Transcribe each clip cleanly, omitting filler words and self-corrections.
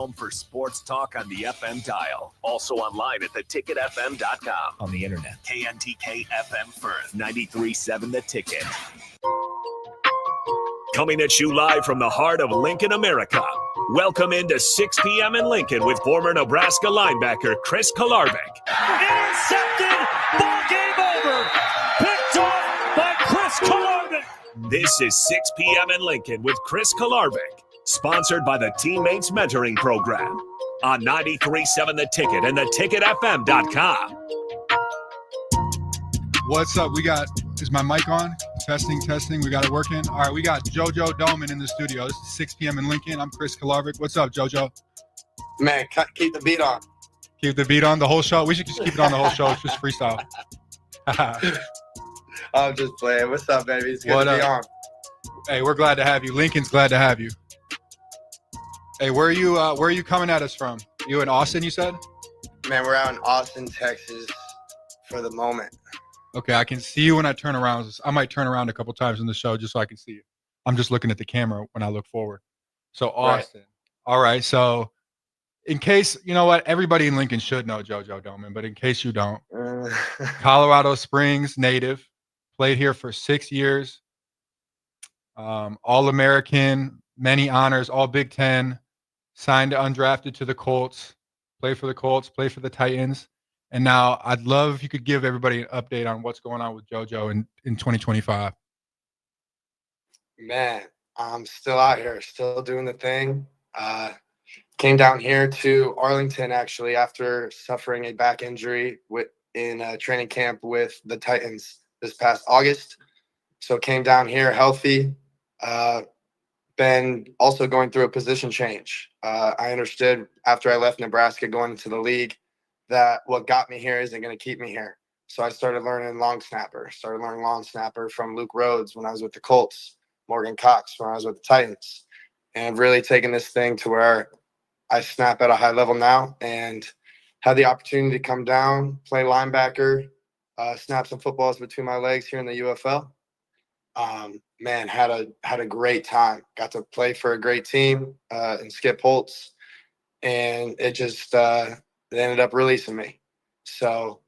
Home for sports talk on the FM dial. Also online at theticketfm.com. On the internet. KNTK FM Firth. 93.7 The Ticket. Coming at you live from the heart of Lincoln, America. Welcome into 6 p.m. in Lincoln with former Nebraska linebacker Chris Kolarevic. Intercepted. Ball game over. Picked off by Chris Kolarevic. This is 6 p.m. in Lincoln with Chris Kolarevic. Sponsored by the Teammates Mentoring Program on 93.7 The Ticket and theticketfm.com. What's up? Is my mic on? Testing. We got it working. All right, we got Jojo Domann in the studio. This is 6 p.m. in Lincoln. I'm Chris Kolarevic. What's up, Jojo? Man, keep the beat on. Keep the beat on the whole show? We should just keep it on the whole show. It's just freestyle. I'm just playing. What's up, baby? It's good to be on. Hey, we're glad to have you. Lincoln's glad to have you. Hey, where are you coming at us from? You in Austin, you said? Man, we're out in Austin, Texas for the moment. Okay, I can see you when I turn around. I might turn around a couple times in the show just so I can see you. I'm just looking at the camera when I look forward. So Austin. Right. All right, so in case, you know what, everybody in Lincoln should know Jojo Domann, but in case you don't, Colorado Springs native, played here for 6 years, All-American, many honors, all Big Ten, signed undrafted to the Colts, played for the Colts, played for the Titans. And now I'd love if you could give everybody an update on what's going on with JoJo in 2025. Man, I'm still out here, still doing the thing. Came down here to Arlington, actually, after suffering a back injury in training camp with the Titans this past August. So came down here healthy. Been also going through a position change. I understood after I left Nebraska going into the league that what got me here isn't going to keep me here. So I started learning long snapper. From Luke Rhodes when I was with the Colts, Morgan Cox when I was with the Titans, and I've really taken this thing to where I snap at a high level now and had the opportunity to come down, play linebacker, snap some footballs between my legs here in the UFL. Man, had a great time. Got to play for a great team in Skip Holtz, and it just it ended up releasing me. So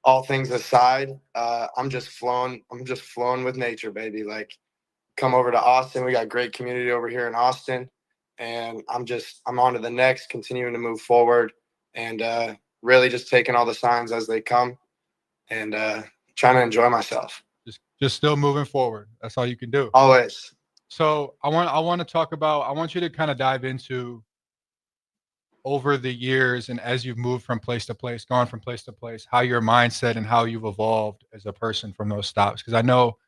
all things aside, I'm just flowing with nature, baby. Like, come over to Austin. We got great community over here in Austin, and I'm on to the next, continuing to move forward, and really just taking all the signs as they come, and trying to enjoy myself. Just still moving forward. That's all you can do. Always. So I want to talk about. I want you to kind of dive into over the years and as you've moved from place to place, gone from place to place, how your mindset and how you've evolved as a person from those stops. Because I know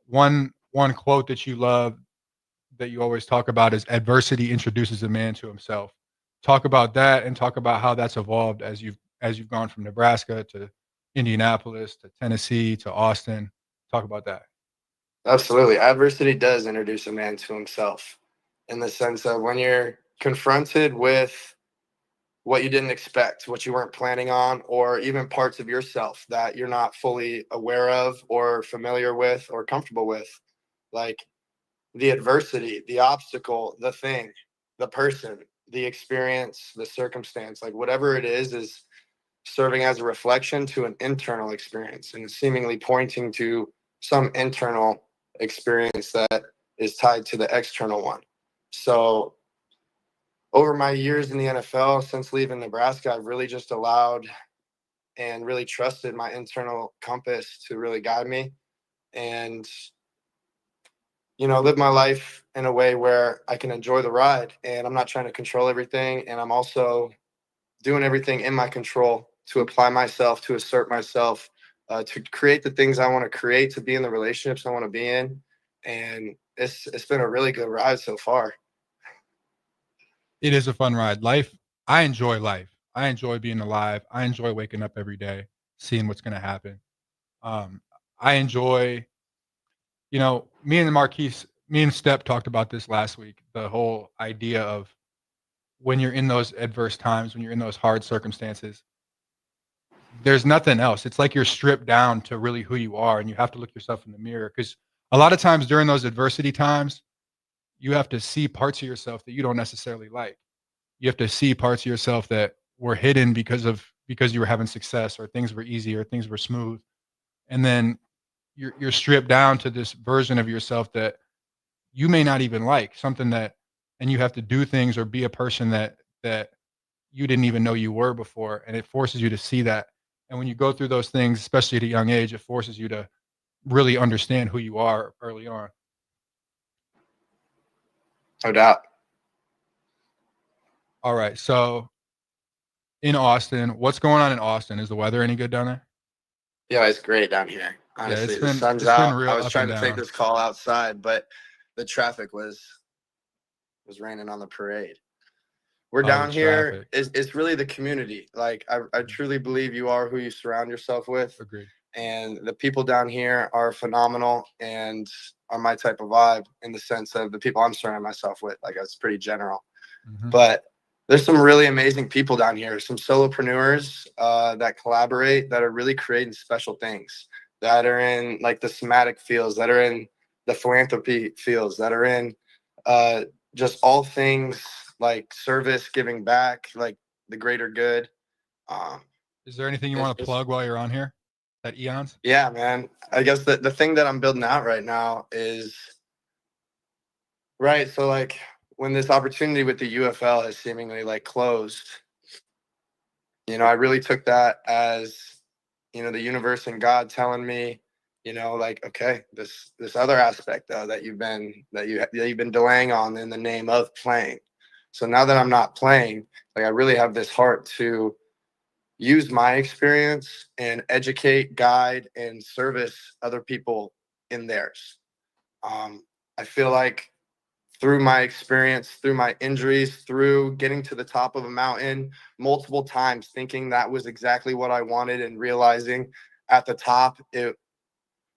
one quote that you love that you always talk about is adversity introduces a man to himself. Talk about that and talk about how that's evolved as you've gone from Nebraska to Indianapolis to Tennessee to Austin. Talk about that. Absolutely. Adversity does introduce a man to himself in the sense of when you're confronted with what you didn't expect, what you weren't planning on, or even parts of yourself that you're not fully aware of or familiar with or comfortable with, like the adversity, the obstacle, the thing, the person, the experience, the circumstance, like whatever it is serving as a reflection to an internal experience and seemingly pointing to some internal experience that is tied to the external one. So over my years in the NFL, since leaving Nebraska, I've really just allowed and really trusted my internal compass to really guide me and, live my life in a way where I can enjoy the ride, and I'm not trying to control everything. And I'm also doing everything in my control to apply myself, to assert myself, to create the things I want to create, to be in the relationships I want to be in. And it's been a really good ride so far. It is a fun ride. I enjoy life. I enjoy being alive. I enjoy waking up every day, seeing what's going to happen. I enjoy, me and Step talked about this last week, the whole idea of when you're in those adverse times, when you're in those hard circumstances, there's nothing else. It's like you're stripped down to really who you are, and you have to look yourself in the mirror, because a lot of times during those adversity times, you have to see parts of yourself that you don't necessarily like. you have to see parts of yourself that were hidden because you were having success, or things were easy, or things were smooth. And then you're stripped down to this version of yourself that you may not even like, something that, and you have to do things or be a person that you didn't even know you were before, and it forces you to see that. And when you go through those things, especially at a young age, it forces you to really understand who you are early on. No doubt. All right, so in Austin, what's going on in Austin? Is the weather any good down there? Yeah, it's great down here. Yeah, Honestly, the sun's it's been out. real I was up trying and to take down. this call outside, but the traffic was raining on the parade. We're Oh, the down here. traffic. It's really the community. Like I truly believe you are who you surround yourself with. Agreed. And the people down here are phenomenal and are my type of vibe, in the sense of the people I'm surrounding myself with. Like, it's pretty general. Mm-hmm. But there's some really amazing people down here, some solopreneurs that collaborate, that are really creating special things, that are in like the somatic fields, that are in the philanthropy fields, that are in just all things like service, giving back, like the greater good. Um, Is there anything you it's, want to it's, plug while you're on here at Eons? yeah, man. I guess the thing that I'm building out right now is, right. So like, when this opportunity with the UFL has seemingly like closed, I really took that as, the universe and God telling me, like, okay, this other aspect though that you've been delaying on in the name of playing. So now that I'm not playing, like, I really have this heart to use my experience and educate, guide, and service other people in theirs. I feel like through my experience, through my injuries, through getting to the top of a mountain multiple times, thinking that was exactly what I wanted, and realizing at the top it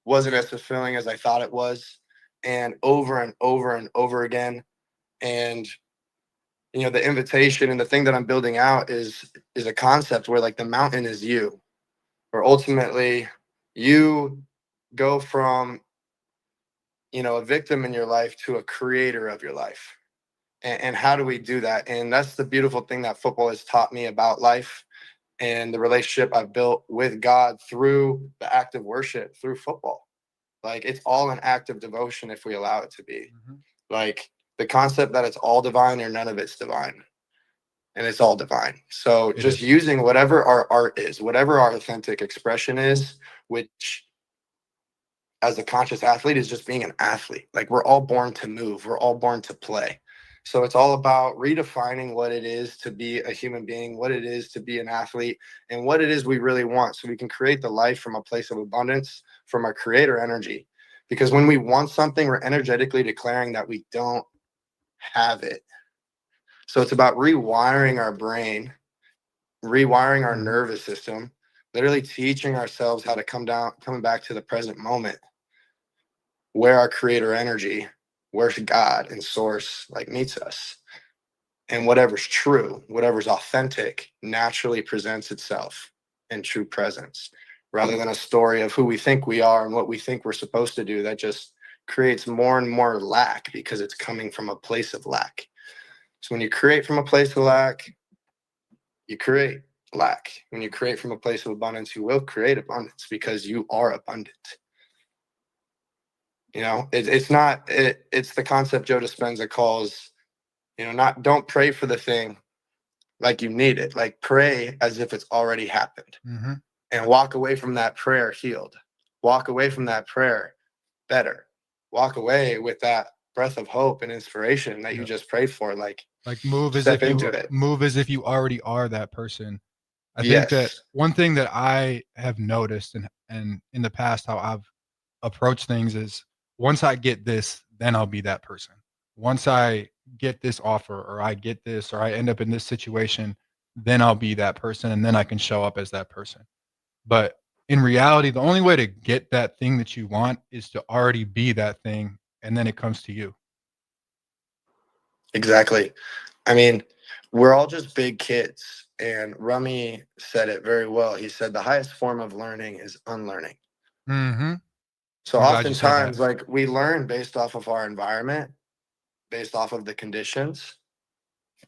wasn't as fulfilling as I thought it was, and over and over and over again. And the invitation and the thing that I'm building out is a concept where, like, the mountain is you, where ultimately you go from a victim in your life to a creator of your life. And how do we do that? And that's the beautiful thing that football has taught me about life, and the relationship I've built with God through the act of worship, through football. Like, it's all an act of devotion if we allow it to be. Mm-hmm. Like, the concept that it's all divine or none of it's divine. And it's all divine. So just using whatever our art is, whatever our authentic expression is, which as a conscious athlete is just being an athlete. Like, we're all born to move. We're all born to play. So it's all about redefining what it is to be a human being, what it is to be an athlete, and what it is we really want, so we can create the life from a place of abundance, from our creator energy. Because when we want something, we're energetically declaring that we don't have it. So it's about rewiring our brain, rewiring our nervous system, literally teaching ourselves how to coming back to the present moment, where our creator energy, where God and source like meets us. And whatever's true, whatever's authentic, naturally presents itself in true presence, rather than a story of who we think we are and what we think we're supposed to do that just creates more and more lack, because it's coming from a place of lack. So when you create from a place of lack, you create lack. When you create from a place of abundance, you will create abundance, because you are abundant. It's the concept Joe Dispenza calls, don't pray for the thing like you need it. Like, pray as if it's already happened. Mm-hmm. And walk away from that prayer healed. Walk away from that prayer better. Walk away with that breath of hope and inspiration that you just prayed for. Like move as step if into you it. move as if you already are that person. I think that Yes. one thing that I have noticed, and in the past how I've approached things, is once I get this, then I'll be that person. Once I get this offer, or I get this, or I end up in this situation, then I'll be that person, and then I can show up as that person. But in reality, the only way to get that thing that you want is to already be that thing, and then it comes to you. Exactly. I mean, we're all just big kids. And Rummy said it very well. He said the highest form of learning is unlearning. Mm-hmm. So I'm glad you said that. oftentimes, like, we learn based off of our environment, based off of the conditions.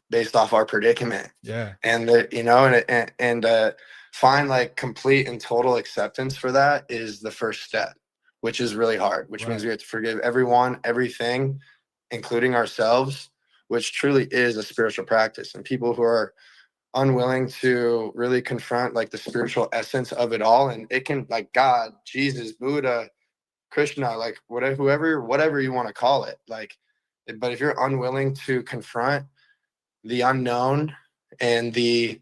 based off our predicament. Yeah. And find like complete and total acceptance for that is the first step, which is really hard, which means we have to forgive everyone, everything, including ourselves, which truly is a spiritual practice. And people who are unwilling to really confront like the spiritual essence of it all, and it can, like, God, Jesus, Buddha, Krishna, like whatever you want to call it, like, but if you're unwilling to confront the unknown and the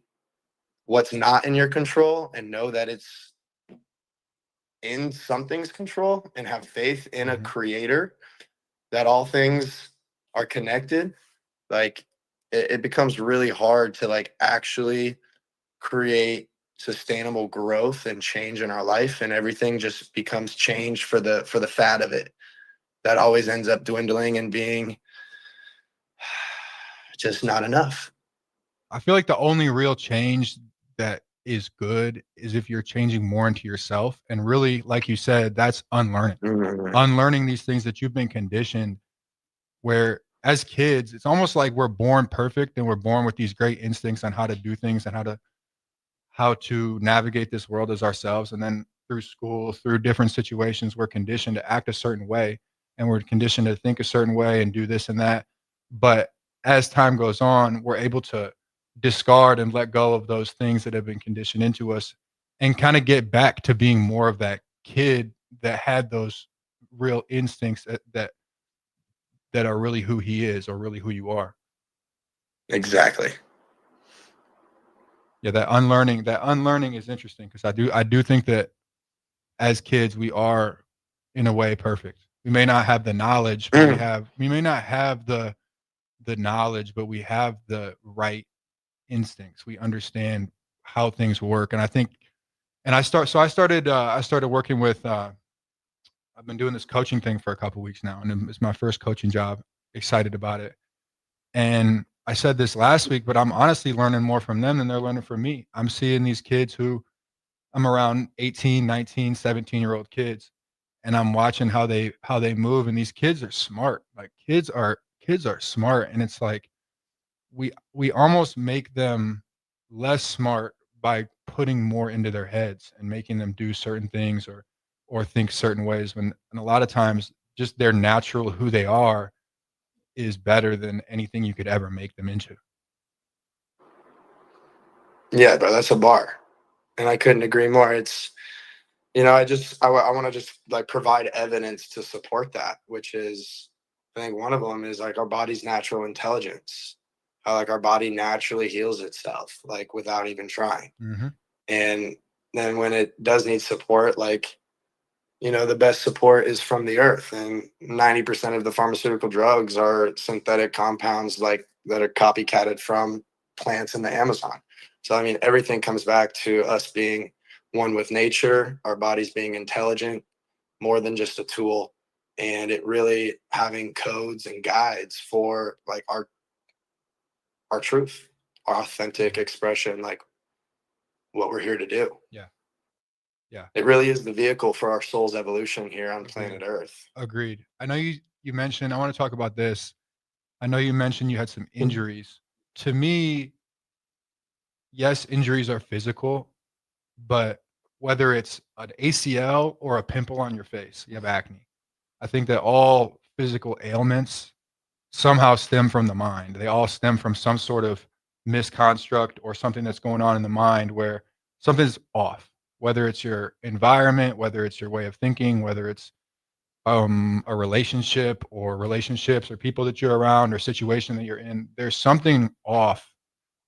what's not in your control, and know that it's in something's control, and have faith in a creator, that all things are connected, like it becomes really hard to like actually create sustainable growth and change in our life, and everything just becomes change for the fad of it, that always ends up dwindling and being just not enough. I feel like the only real change that is good is if you're changing more into yourself, and really, like you said, that's unlearning. Unlearning these things that you've been conditioned, where as kids, it's almost like we're born perfect and we're born with these great instincts on how to do things and how to navigate this world as ourselves. And then through school, through different situations, we're conditioned to act a certain way, and we're conditioned to think a certain way and do this and that. But as time goes on, we're able to discard and let go of those things that have been conditioned into us, and kind of get back to being more of that kid that had those real instincts that are really who he is, or really who you are. Exactly. Yeah, that unlearning is interesting, because I do think that as kids we are in a way perfect. We may not have the knowledge, but we may not have the knowledge, but we have the right instincts. We understand how things work. And I think, and I started working with I've been doing this coaching thing for a couple weeks now, and it's my first coaching job. Excited about it. And I said this last week, but I'm honestly learning more from them than they're learning from me. I'm seeing these kids who, I'm around 18, 19, 17-year-old kids, and I'm watching how they move, and these kids are smart. Like kids are smart, and it's like we almost make them less smart by putting more into their heads and making them do certain things, or think certain ways, and a lot of times just their natural who they are is better than anything you could ever make them into. Yeah, bro, that's a bar, and I couldn't agree more. It's, I want to just like provide evidence to support that, which is, I think one of them is like our body's natural intelligence, how like our body naturally heals itself, like without even trying. And then when it does need support, like, the best support is from the earth, and 90% of the pharmaceutical drugs are synthetic compounds, like that are copycatted from plants in the Amazon. So, I mean, everything comes back to us being one with nature, our bodies being intelligent, more than just a tool, and it really having codes and guides for like our truth, our authentic expression, like what we're here to do. Yeah. It really is the vehicle for our soul's evolution here on planet Earth. Agreed. I know you mentioned, I want to talk about this. I know you mentioned you had some injuries. To me, yes, injuries are physical, but whether it's an ACL or a pimple on your face, you have acne. I think that all physical ailments somehow stem from the mind. They all stem from some sort of misconstruct or something that's going on in the mind where something's off, whether it's your environment, whether it's your way of thinking, whether it's a relationship or relationships or people that you're around or situation that you're in. There's something off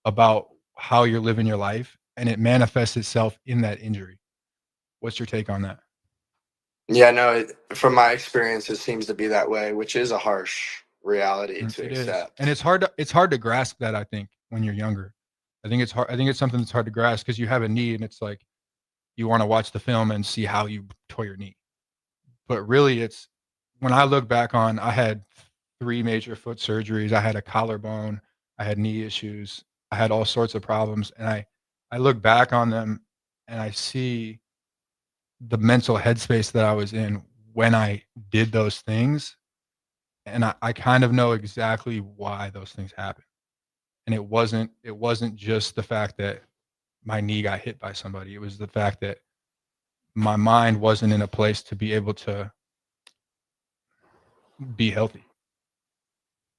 about how you're living your life, and it manifests itself in that injury. What's your take on that? Yeah, no, from my experience, it seems to be that way, which is a harsh reality to accept. And it's hard to grasp that, I think, when you're younger. I think it's hard. I think it's something that's hard to grasp because you have a knee and it's like you want to watch the film and see how you tore your knee. But really, it's, when I look back on, I had 3 major foot surgeries. I had a collarbone. I had knee issues. I had all sorts of problems. And I look back on them and I see the mental headspace that I was in when I did those things. And I kind of know exactly why those things happen. And it wasn't just the fact that my knee got hit by somebody. It was the fact that my mind wasn't in a place to be able to be healthy.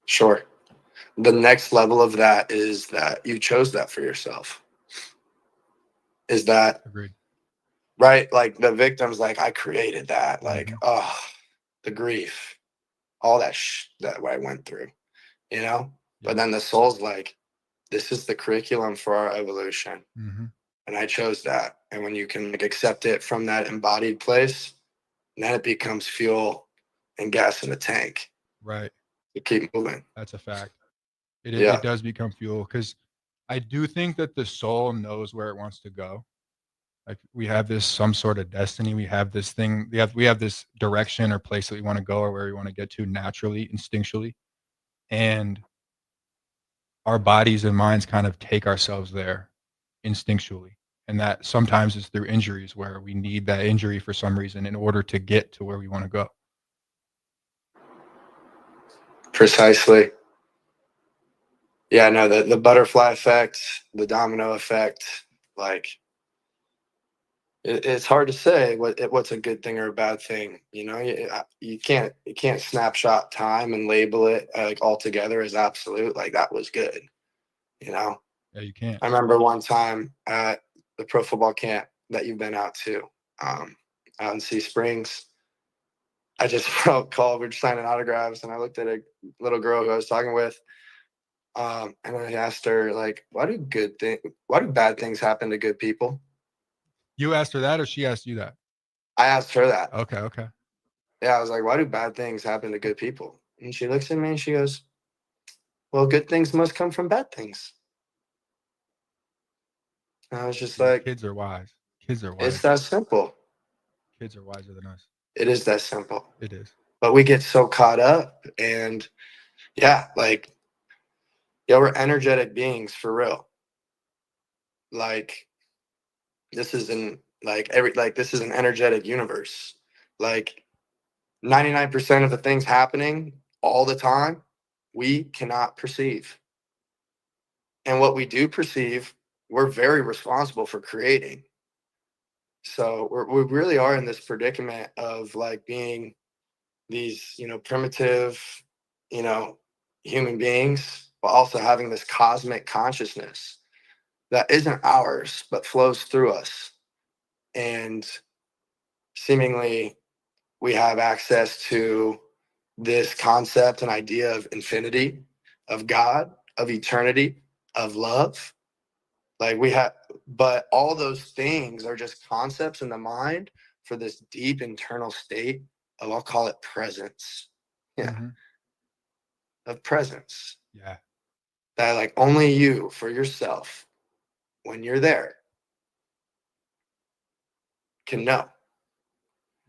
Sure. The next level of that is that you chose that for yourself. Is that Agreed. right? Like the victim's like, I created that. Like, Mhm. oh, the grief, all that I went through, you know? Yeah. But then the soul's like, this is the curriculum for our evolution. Mm-hmm. And I chose that. And when you can like accept it from that embodied place, then it becomes fuel and gas in the tank Right. to keep moving. That's a fact. Yeah. It does become fuel, because I do think that the soul knows where it wants to go. Like we have this some sort of destiny. We have this thing. We have this direction or place that we want to go or where we want to get to naturally, instinctually, and our bodies and minds kind of take ourselves there instinctually. And that sometimes is through injuries where we need that injury for some reason in order to get to where we want to go. Precisely. Yeah, no, the butterfly effect, the domino effect, like it's hard to say what's a good thing or a bad thing. You know, you can't snapshot time and label it like altogether as absolute. Like that was good. You know, Yeah, you can't. I remember one time at the pro football camp that you've been out to, out in Sea Springs. I just felt called. We were signing autographs, and I looked at a little girl who I was talking with, and I asked her like, why do bad things happen to good people?" You asked her that, or she asked you that? I asked her that. Okay. Yeah, I was like, why do bad things happen to good people? And she looks at me and she goes, well, good things must come from bad things. And I was just See, like, kids are wise. Kids are it's wise. that simple. Kids are wiser than us. It is that simple. It is. But we get so caught up, and yeah, like, yeah, we're energetic beings for real. Like, this is an this is an energetic universe. Like 99% of the things happening all the time, we cannot perceive. And what we do perceive, we're very responsible for creating. So we really are in this predicament of like being these, primitive, you know, human beings, but also having this cosmic consciousness that isn't ours, but flows through us. And seemingly we have access to this concept and idea of infinity, of God, of eternity, of love. Like we have, but all those things are just concepts in the mind for this deep internal state of, I'll call it presence. Yeah. Mm-hmm. Of presence. Yeah. That like only you for yourself, when you're there, can know.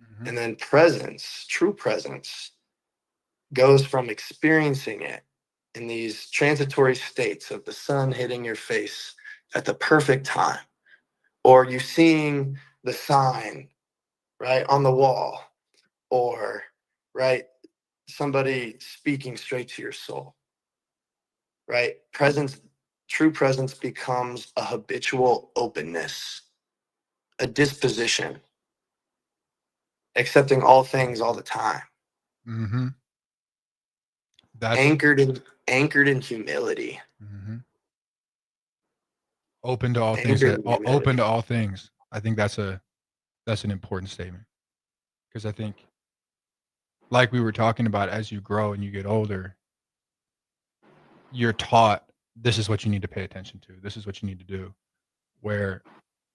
Mm-hmm. And then presence, true presence, goes from experiencing it in these transitory states of the sun hitting your face at the perfect time, or you seeing the sign right on the wall, or right somebody speaking straight to your soul, right? Presence, true presence becomes a habitual openness, a disposition, accepting all things all the time, Mm-hmm. That's anchored in humility. mm-hmm. Open to all things. Anchored in Open humility. to all things. I think that's an important statement, because I think, like we were talking about, as you grow and you get older, you're taught this is what you need to pay attention to. This is what you need to do. Where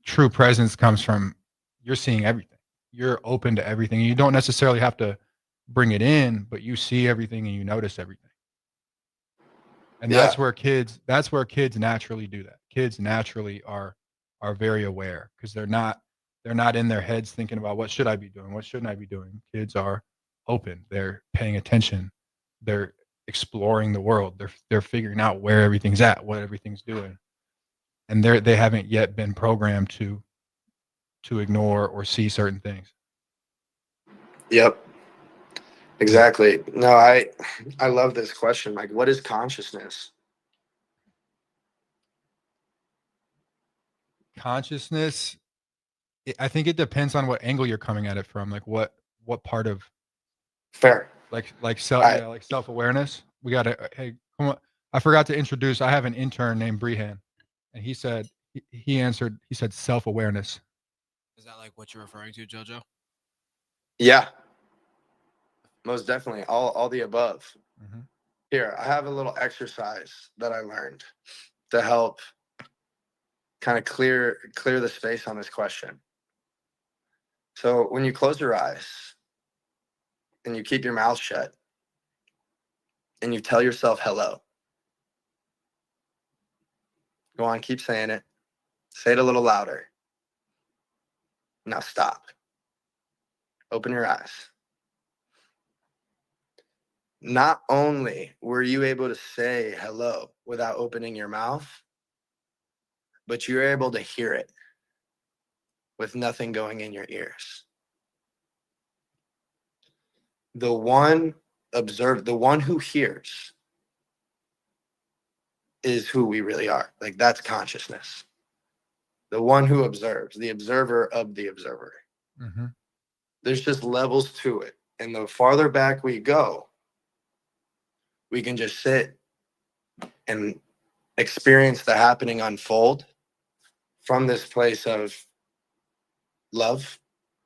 true presence comes from, you're seeing everything. You're open to everything. You don't necessarily have to bring it in, but you see everything and you notice everything. And Yeah. that's where kids naturally do that. Kids naturally are very aware, because they're not in their heads thinking about what should I be doing, what shouldn't I be doing. Kids are open. They're paying attention. They're exploring the world. They're figuring out where everything's at, what everything's doing. And they haven't yet been programmed to ignore or see certain things. Yep. Exactly. No, I love this question. Like, what is consciousness? consciousness, I think it depends on what angle you're coming at it from. Like what part of Fair. like self-awareness. We got to, hey, come on. I forgot to introduce, I have an intern named Brehan, and he said, he answered, he said self-awareness. Is that like what you're referring to, Jojo? Yeah, most definitely. All the above. Mm-hmm. Here, I have a little exercise that I learned to help kind of clear the space on this question. So when you close your eyes and you keep your mouth shut and you tell yourself hello, go on, keep saying it. Say it a little louder. Now stop. Open your eyes. Not only were you able to say hello without opening your mouth, but you're able to hear it with nothing going in your ears. The one who hears is who we really are. Like, that's consciousness. The one who observes, the observer of the observer. Mm-hmm. There's just levels to it. And the farther back we go, we can just sit and experience the happening unfold from this place of love,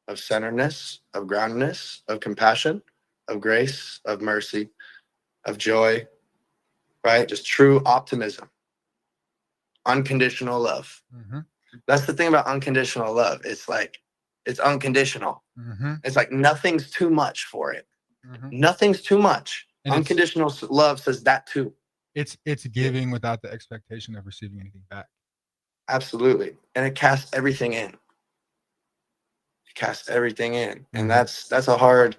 of centeredness, of groundedness, of compassion, of grace, of mercy, of joy, right? Just true optimism, unconditional love. Mm-hmm. That's the thing about unconditional love. It's like, it's unconditional. Mm-hmm. It's like nothing's too much for it. Mm-hmm. Nothing's too much. And unconditional love says that too. It's giving without the expectation of receiving anything back. Absolutely. And it casts everything in. It casts everything in. And that's a hard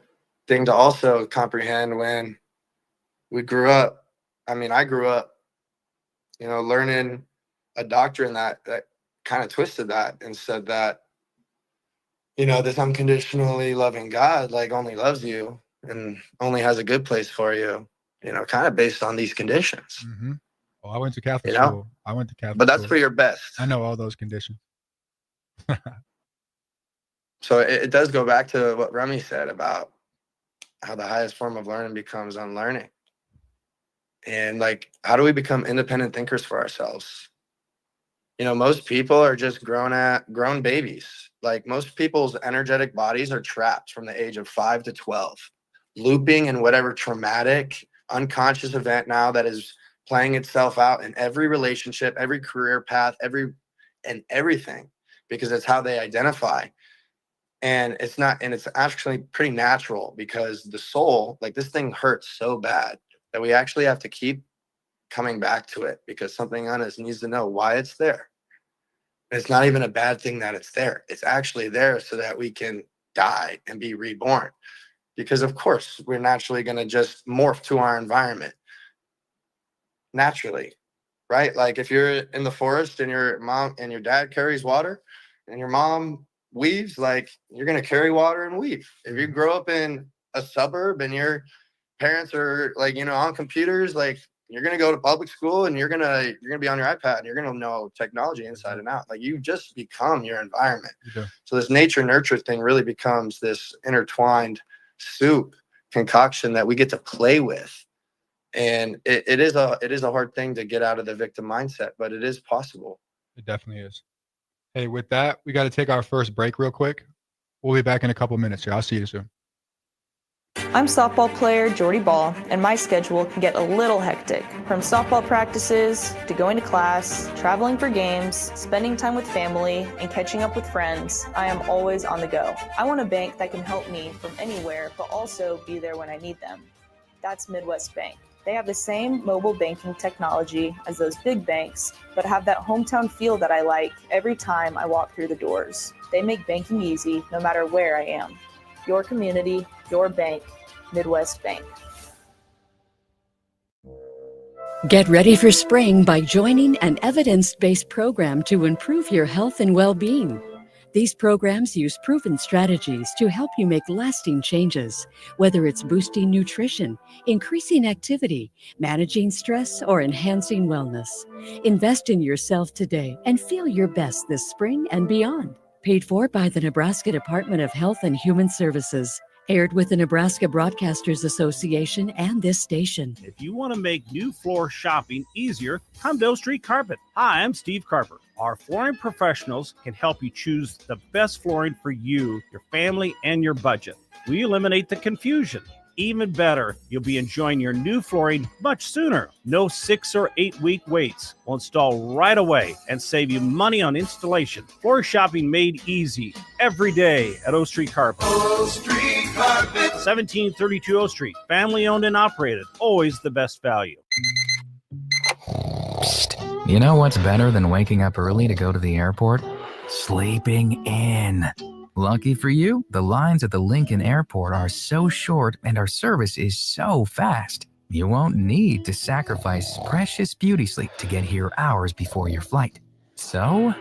thing to also comprehend when we grew up. I mean, I grew up, learning a doctrine that kind of twisted that and said that, this unconditionally loving God, like, only loves you and only has a good place for you, kind of based on these conditions. Mm-hmm. Oh, I went to Catholic school. But that's for your best. I know all those conditions. So it does go back to what Remy said about how the highest form of learning becomes unlearning. And like, how do we become independent thinkers for ourselves? Most people are just grown babies. Like, most people's energetic bodies are trapped from the age of 5 to 12, looping in whatever traumatic, unconscious event now that is playing itself out in every relationship, every career path, everything, because it's how they identify. And it's actually pretty natural, because the soul, like, this thing hurts so bad that we actually have to keep coming back to it, because something on us needs to know why it's there. And it's not even a bad thing that it's there. It's actually there so that we can die and be reborn. Because of course we're naturally going to just morph to our environment. Naturally, right? Like, if you're in the forest and your mom and your dad carries water and your mom weaves, like, you're going to carry water and weave. If you grow up in a suburb and your parents are, like, on computers, like, you're going to go to public school and you're going to be on your iPad and you're going to know technology inside and out. Like, you just become your environment. Okay. So this nature nurture thing really becomes this intertwined soup concoction that we get to play with. And it is a hard thing to get out of the victim mindset, but it is possible. It definitely is. Hey, with that, we got to take our first break real quick. We'll be back in a couple minutes here. I'll see you soon. I'm softball player Jordy Ball, and my schedule can get a little hectic. From softball practices to going to class, traveling for games, spending time with family, and catching up with friends, I am always on the go. I want a bank that can help me from anywhere, but also be there when I need them. That's Midwest Bank. They have the same mobile banking technology as those big banks, but have that hometown feel that I like every time I walk through the doors. They make banking easy no matter where I am. Your community, your bank, Midwest Bank. Get ready for spring by joining an evidence-based program to improve your health and well-being. These programs use proven strategies to help you make lasting changes, whether it's boosting nutrition, increasing activity, managing stress, or enhancing wellness. Invest in yourself today and feel your best this spring and beyond. Paid for by the Nebraska Department of Health and Human Services. Aired with the Nebraska Broadcasters Association and this station. If you want to make new floor shopping easier, come to O Street Carpet. Hi, I'm Steve Carper. Our flooring professionals can help you choose the best flooring for you, your family, and your budget. We eliminate the confusion. Even better, you'll be enjoying your new flooring much sooner. No 6 or 8 week waits. We'll install right away and save you money on installation. Floor shopping made easy every day at O Street Carpet. O Street Carpet. 1732 O Street. Family owned and operated. Always the best value. Psst. You know what's better than waking up early to go to the airport? Sleeping in. Lucky for you, the lines at the Lincoln Airport are so short and our service is so fast. You won't need to sacrifice precious beauty sleep to get here hours before your flight. So,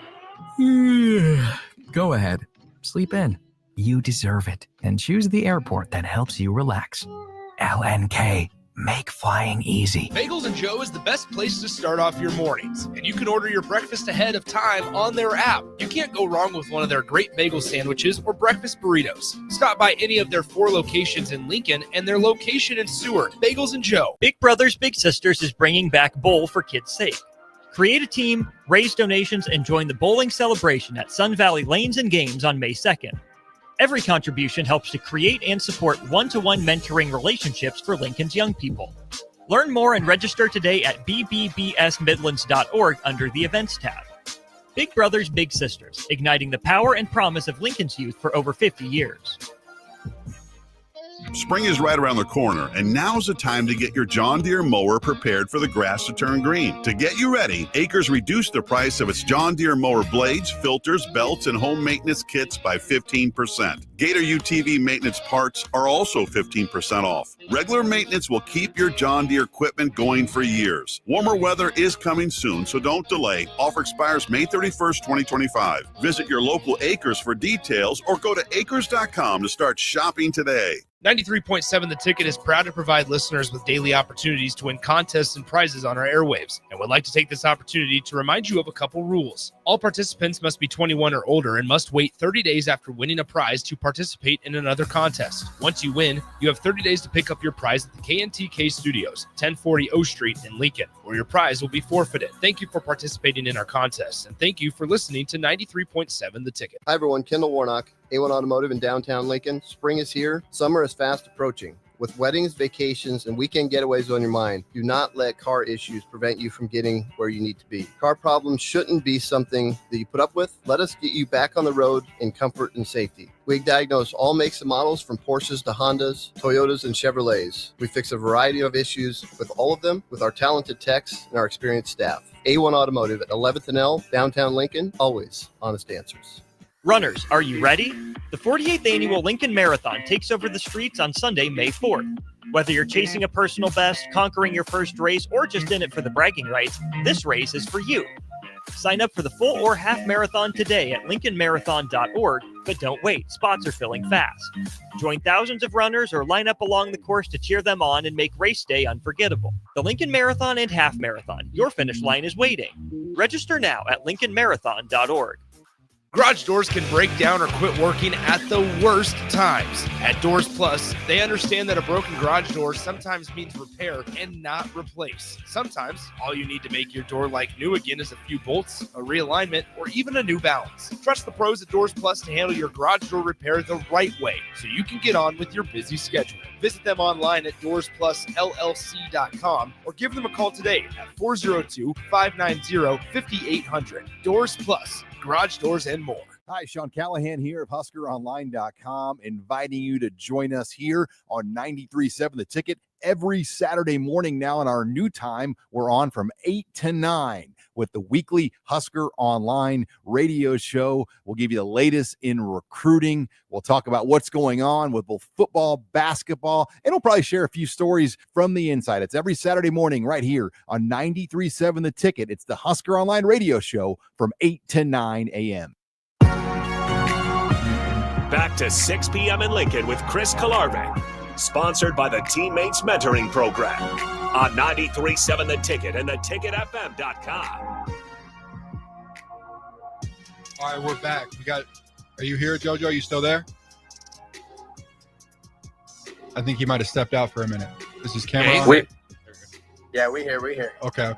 go ahead, sleep in. You deserve it, and choose the airport that helps you relax. LNK. Make flying easy. Bagels and Joe is the best place to start off your mornings, and you can order your breakfast ahead of time on their app. You can't go wrong with one of their great bagel sandwiches or breakfast burritos. Stop by any of their 4 locations in Lincoln and their location in Seward. Bagels and Joe. Big Brothers Big Sisters is bringing back Bowl for Kids' Sake. Create a team, raise donations, and join the bowling celebration at Sun Valley Lanes and Games on May 2nd. Every contribution helps to create and support one-to-one mentoring relationships for Lincoln's young people. Learn more and register today at bbbsmidlands.org under the Events tab. Big Brothers Big Sisters, igniting the power and promise of Lincoln's youth for over 50 years. Spring is right around the corner, and now's the time to get your John Deere mower prepared for the grass to turn green. To get you ready, Acres reduced the price of its John Deere mower blades, filters, belts, and home maintenance kits by 15%. Gator UTV maintenance parts are also 15% off. Regular maintenance will keep your John Deere equipment going for years. Warmer weather is coming soon, so don't delay. Offer expires May 31st, 2025. Visit your local Acres for details or go to acres.com to start shopping today. 93.7 The Ticket is proud to provide listeners with daily opportunities to win contests and prizes on our airwaves, and would like to take this opportunity to remind you of a couple rules. All participants must be 21 or older and must wait 30 days after winning a prize to participate in another contest. Once you win, you have 30 days to pick up your prize at the KNTK Studios, 1040 O Street in Lincoln, or your prize will be forfeited. Thank you for participating in our contest, and thank you for listening to 93.7 The Ticket. Hi everyone, Kendall Warnock, A1 Automotive in downtown Lincoln. Spring is here. Summer is fast approaching. With weddings, vacations, and weekend getaways on your mind, do not let car issues prevent you from getting where you need to be. Car problems shouldn't be something that you put up with. Let us get you back on the road in comfort and safety. We diagnose all makes and models from Porsches to Hondas, Toyotas, and Chevrolets. We fix a variety of issues with all of them with our talented techs and our experienced staff. A1 Automotive at 11th and L, downtown Lincoln, always honest answers. Runners, are you ready? The 48th Annual Lincoln Marathon takes over the streets on Sunday, May 4th. Whether you're chasing a personal best, conquering your first race, or just in it for the bragging rights, this race is for you. Sign up for the full or half marathon today at lincolnmarathon.org, but don't wait, spots are filling fast. Join thousands of runners or line up along the course to cheer them on and make race day unforgettable. The Lincoln Marathon and Half Marathon, your finish line is waiting. Register now at lincolnmarathon.org. Garage doors can break down or quit working at the worst times. At Doors Plus, they understand that a broken garage door sometimes means repair and not replace. Sometimes, all you need to make your door like new again is a few bolts, a realignment, or even a new balance. Trust the pros at Doors Plus to handle your garage door repair the right way so you can get on with your busy schedule. Visit them online at DoorsPlusLLC.com or give them a call today at 402-590-5800. Doors Plus. Garage doors and more. Hi, Sean Callahan here of HuskerOnline.com, inviting you to join us here on 93.7 The Ticket every Saturday morning now in our new time. We're on from 8 to 9 with the weekly Husker Online radio show. We'll give you the latest in recruiting. We'll talk about what's going on with both football, basketball, and we'll probably share a few stories from the inside. It's every Saturday morning right here on 93.7 The Ticket. It's the Husker Online radio show from 8 to 9 a.m. Back to 6 p.m. in Lincoln with Chris Kolarevic. Sponsored by the Teammates Mentoring Program on 93.7 The Ticket and theticketfm.com. All right, we're back. Are you here, Jojo? Are you still there? I think he might have stepped out for a minute. Is his camera on? Yeah, we here. Okay.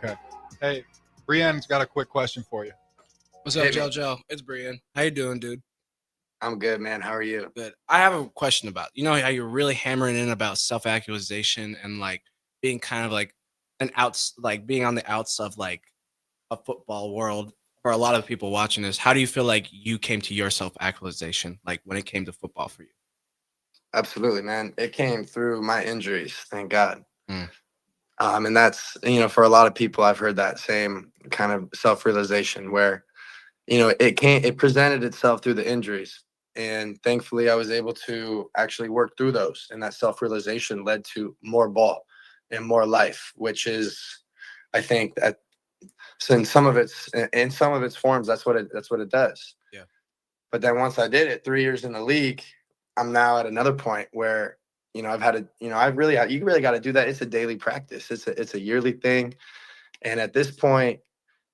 Hey, Brienne's got a quick question for you. What's up, JoJo? It's Brian. How you doing, dude? I'm good, man. How are you? Good. I have a question about, how you're really hammering in about self-actualization and like being kind of like being on the outs of like a football world for a lot of people watching this. How do you feel like you came to your self-actualization, like when it came to football for you? Absolutely, man. It came through my injuries, thank God. And that's, for a lot of people, I've heard that same kind of self-realization where, it presented itself through the injuries. And thankfully, I was able to actually work through those. And that self-realization led to more ball and more life, which is, I think, that in some of its forms, that's what it does. Yeah. But then once I did it, 3 years in the league, I'm now at another point where, I've had you really got to do that. It's a daily practice. It's a yearly thing. And at this point,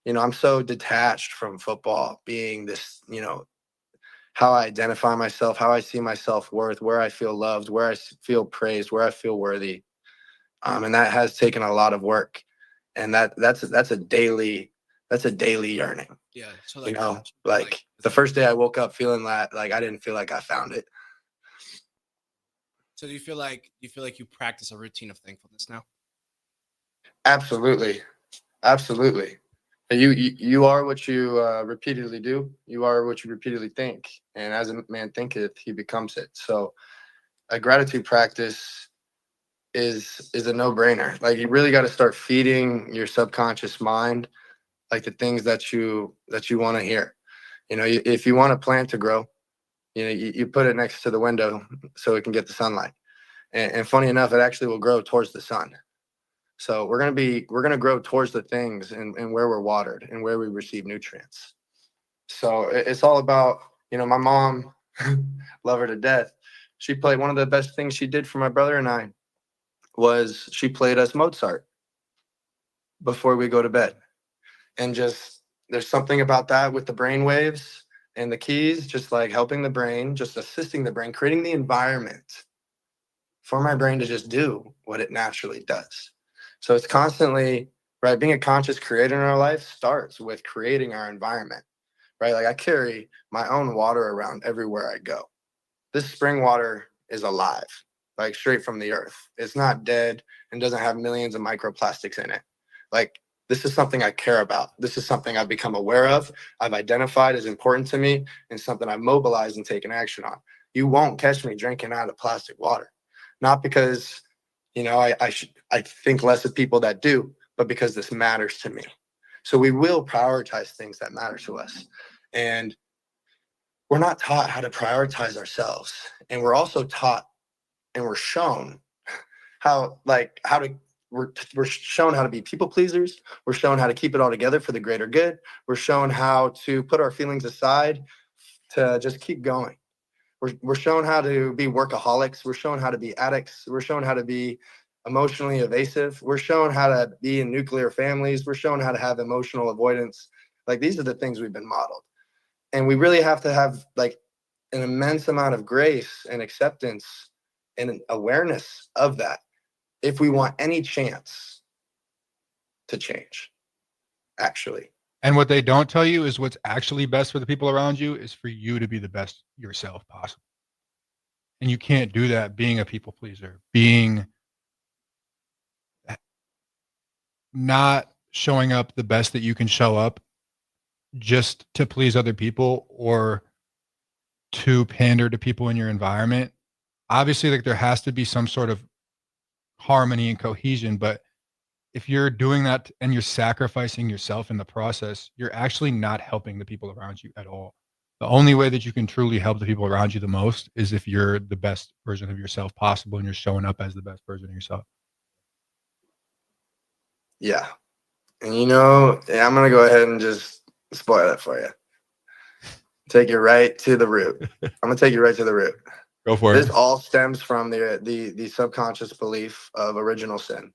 I'm so detached from football being this, how I identify myself, how I see my self-worth, where I feel loved, where I feel praised, where I feel worthy. And that has taken a lot of work. And that's a daily yearning. Yeah. So like the first day I woke up feeling that, like, I didn't feel like I found it. So do you feel like you practice a routine of thankfulness now? Absolutely. You are what you repeatedly do. You are what you repeatedly think. And as a man thinketh, he becomes it. So a gratitude practice is a no-brainer. Like, you really got to start feeding your subconscious mind, like, the things that you want to hear. If you want a plant to grow, you put it next to the window so it can get the sunlight. And funny enough, it actually will grow towards the sun. So we're gonna grow towards the things and where we're watered and where we receive nutrients. So it's all about, my mom, love her to death. She played, one of the best things she did for my brother and I was she played us Mozart before we go to bed. And just, there's something about that with the brain waves and the keys, just like helping the brain, just assisting the brain, creating the environment for my brain to just do what it naturally does. So it's constantly, right, being a conscious creator in our life starts with creating our environment, right? Like, I carry my own water around everywhere I go. This spring water is alive, like, straight from the earth. It's not dead and doesn't have millions of microplastics in it. Like, this is something I care about. This is something I've become aware of. I've identified as important to me and something I've mobilized and taken action on. You won't catch me drinking out of plastic water. Not because, I think less of people that do, but because this matters to me. So we will prioritize things that matter to us. And we're not taught how to prioritize ourselves. And we're also taught and we're shown we're shown how to be people pleasers. We're shown how to keep it all together for the greater good. We're shown how to put our feelings aside to just keep going. We're shown how to be workaholics. We're shown how to be addicts. We're shown how to be emotionally evasive. We're shown how to be in nuclear families. We're shown how to have emotional avoidance. Like, these are the things we've been modeled. And we really have to have, like, an immense amount of grace and acceptance and awareness of that if we want any chance to change, actually. And what they don't tell you is what's actually best for the people around you is for you to be the best yourself possible. And you can't do that being a people pleaser, being not showing up the best that you can show up just to please other people or to pander to people in your environment. Obviously, like, there has to be some sort of harmony and cohesion, but if you're doing that and you're sacrificing yourself in the process, you're actually not helping the people around you at all. The only way that you can truly help the people around you the most is if you're the best version of yourself possible and you're showing up as the best version of yourself. Yeah. And I'm going to go ahead and just spoil it for you. Take you right to the root. I'm gonna take you right to the root. Go for This it. all stems from the subconscious belief of original sin.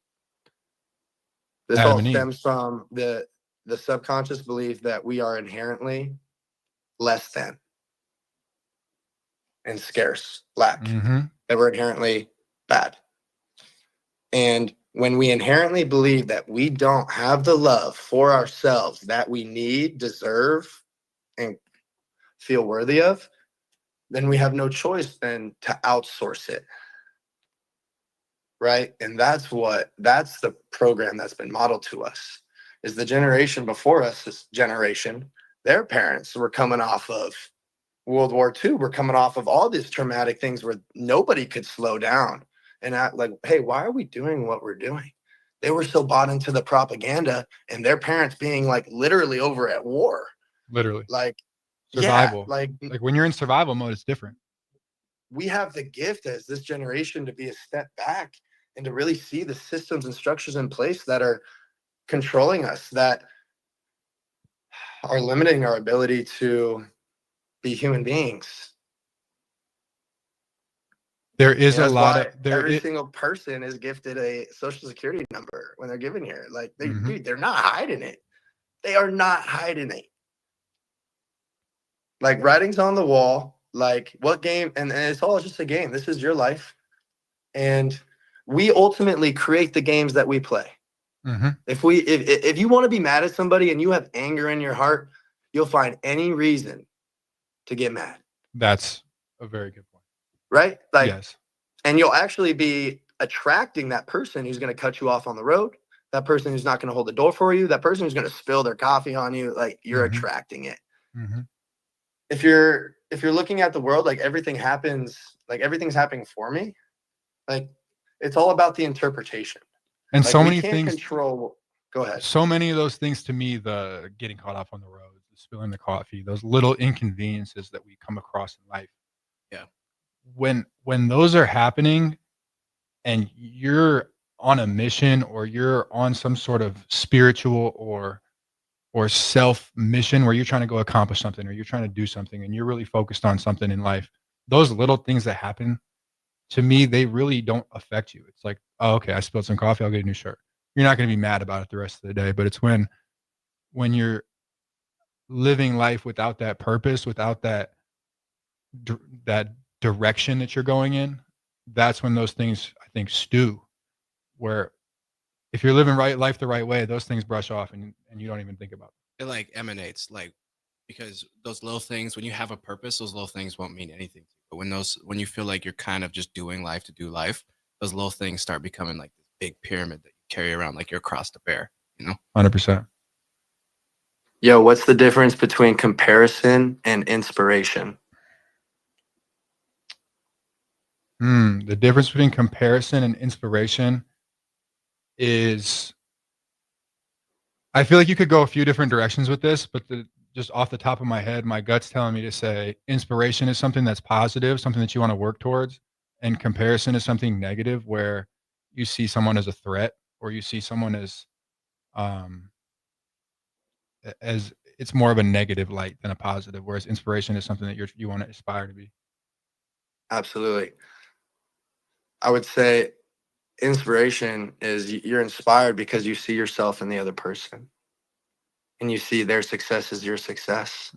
This Adam all and Eve. stems from the subconscious belief that we are inherently less than and scarce, lack, that we're inherently bad. And when we inherently believe that we don't have the love for ourselves that we need, deserve, and feel worthy of, then we have no choice than to outsource it. Right? And that's the program that's been modeled to us. Is the generation before us, this generation, their parents were coming off of World War II. We're coming off of all these traumatic things where nobody could slow down and act like, hey, why are we doing what we're doing? They were so bought into the propaganda, and their parents being like literally over at war. Literally. Like Survival. Yeah, like when you're in survival mode, it's different. We have the gift as this generation to be a step back and to really see the systems and structures in place that are controlling us, that are limiting our ability to be human beings. There is a That's lot why of every single person is gifted a social security number when they're given here. Like dude, they're not hiding it. They are not hiding it. Like writing's on the wall. Like what game? And it's all just a game. This is your life. And we ultimately create the games that we play. If you want to be mad at somebody and you have anger in your heart, you'll find any reason to get mad. That's a very good point. Right? Like, yes. And you'll actually be attracting that person who's going to cut you off on the road, that person who's not going to hold the door for you, that person who's going to spill their coffee on you. Like you're attracting it. If you're looking at the world like everything's happening for me, like it's all about the interpretation. And like, so we many can't things control. Go ahead. So many of those things to me, the getting caught off on the road, the spilling the coffee, those little inconveniences that we come across in life. Yeah. When those are happening and you're on a mission or you're on some sort of spiritual or self mission where you're trying to go accomplish something or you're trying to do something and you're really focused on something in life, those little things that happen, to me, they really don't affect you. It's like, oh, okay, I spilled some coffee, I'll get a new shirt. You're not going to be mad about it the rest of the day, but it's when you're living life without that purpose, without that direction that you're going in, that's when those things, I think, stew. Where if you're living life the right way, those things brush off and you don't even think about it. It like emanates, like, because those little things, when you have a purpose, those little things won't mean anything. But when you feel like you're kind of just doing life to do life, those little things start becoming like this big pyramid that you carry around like you're across the bear, 100%. Yo, what's the difference between comparison and inspiration? The difference between comparison and inspiration is, I feel like you could go a few different directions with this, but just off the top of my head, my gut's telling me to say inspiration is something that's positive, something that you want to work towards, and comparison is something negative where you see someone as a threat or you see someone as it's more of a negative light than a positive, whereas inspiration is something that you want to aspire to be. Absolutely. I would say inspiration is you're inspired because you see yourself in the other person and you see their success is your success.